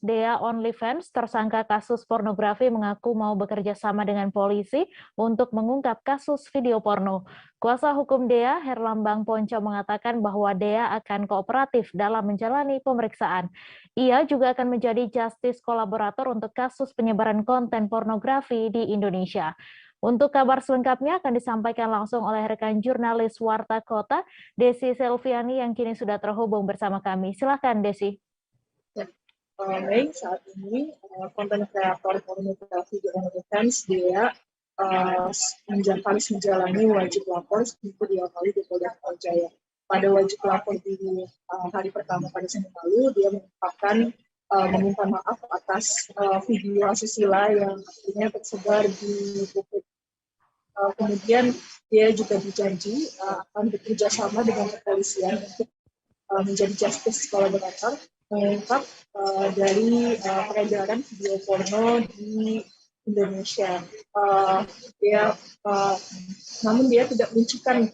Dea OnlyFans, tersangka kasus pornografi, mengaku mau bekerja sama dengan polisi untuk mengungkap kasus video porno. Kuasa hukum Dea, Herlambang Ponco, mengatakan bahwa Dea akan kooperatif dalam menjalani pemeriksaan. Ia juga akan menjadi justice kolaborator untuk kasus penyebaran konten pornografi di Indonesia. Untuk kabar selengkapnya akan disampaikan langsung oleh rekan jurnalis Warta Kota, Desi Selviani, yang kini sudah terhubung bersama kami. Silakan, Desi. Baik, saat ini konten kreator pornografi di OnlyFans Dea harus menjalani wajib lapor seperti diawali di Polda Metro Jaya. Pada wajib lapor di hari pertama pada Senin lalu, dia meminta maaf atas video asusila yang akhirnya tersebar di publik. Kemudian dia juga berjanji akan bekerja sama dengan kepolisian untuk menjadi justice kolaborator mengungkap dari peredaran video porno di Indonesia. Namun dia tidak menunjukkan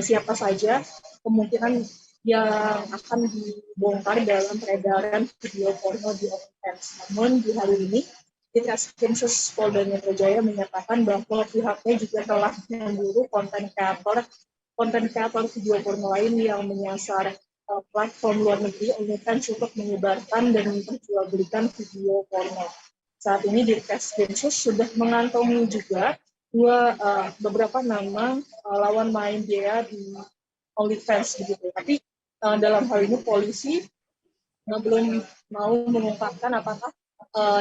siapa saja kemungkinan yang akan dibongkar dalam peredaran video porno di OnlyFans. Namun di hari ini, Ditreskrimsus Polda Metro Jaya menyatakan bahwa pihaknya juga telah memburu konten kreator video porno lain yang menyasar platform luar negeri OnlyFans untuk menyebarkan dan memperjualbelikan video porno. Saat ini Ditreskrimsus sudah mengantongi juga beberapa nama lawan main dia di OnlyFans begitu. Tapi dalam hal ini polisi belum mau mengungkapkan apakah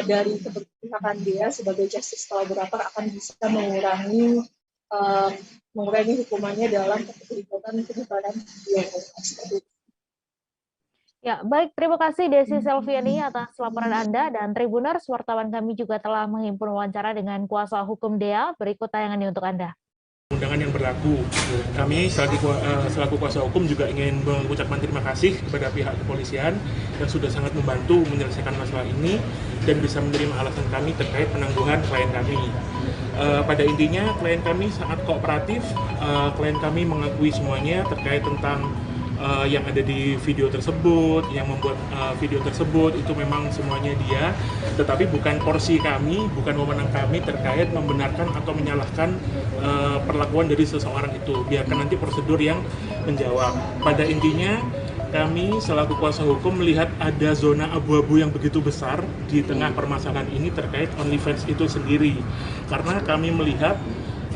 dari keberpihakan dia sebagai justice collaborator akan bisa mengurangi hukumannya dalam keterlibatan penyebaran video porno. Ya, baik. Terima kasih Desi Selviani atas laporan Anda, dan Tribuners, wartawan kami juga telah menghimpun wawancara dengan kuasa hukum Dea. Berikut tayangan ini untuk Anda. Undangan yang berlaku, kami selaku kuasa hukum juga ingin mengucapkan terima kasih kepada pihak kepolisian yang sudah sangat membantu menyelesaikan masalah ini dan bisa menerima alasan kami terkait penangguhan klien kami. Pada intinya, klien kami sangat kooperatif. Klien kami mengakui semuanya terkait tentang yang ada di video tersebut, yang membuat video tersebut itu memang semuanya dia, tetapi bukan porsi kami, bukan wewenang kami terkait membenarkan atau menyalahkan perlakuan dari seseorang itu. Biarkan nanti prosedur yang menjawab. Pada intinya, kami selaku kuasa hukum melihat ada zona abu-abu yang begitu besar di tengah permasalahan ini terkait OnlyFans itu sendiri, karena kami melihat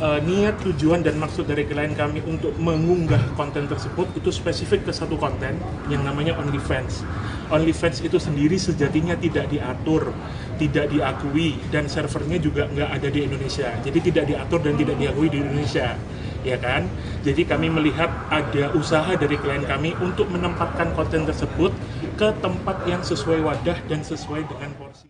niat, tujuan, dan maksud dari klien kami untuk mengunggah konten tersebut itu spesifik ke satu konten yang namanya OnlyFans. OnlyFans itu sendiri sejatinya tidak diatur, tidak diakui, dan servernya juga nggak ada di Indonesia. Jadi tidak diatur dan tidak diakui di Indonesia, ya kan? Jadi kami melihat ada usaha dari klien kami untuk menempatkan konten tersebut ke tempat yang sesuai wadah dan sesuai dengan porsi.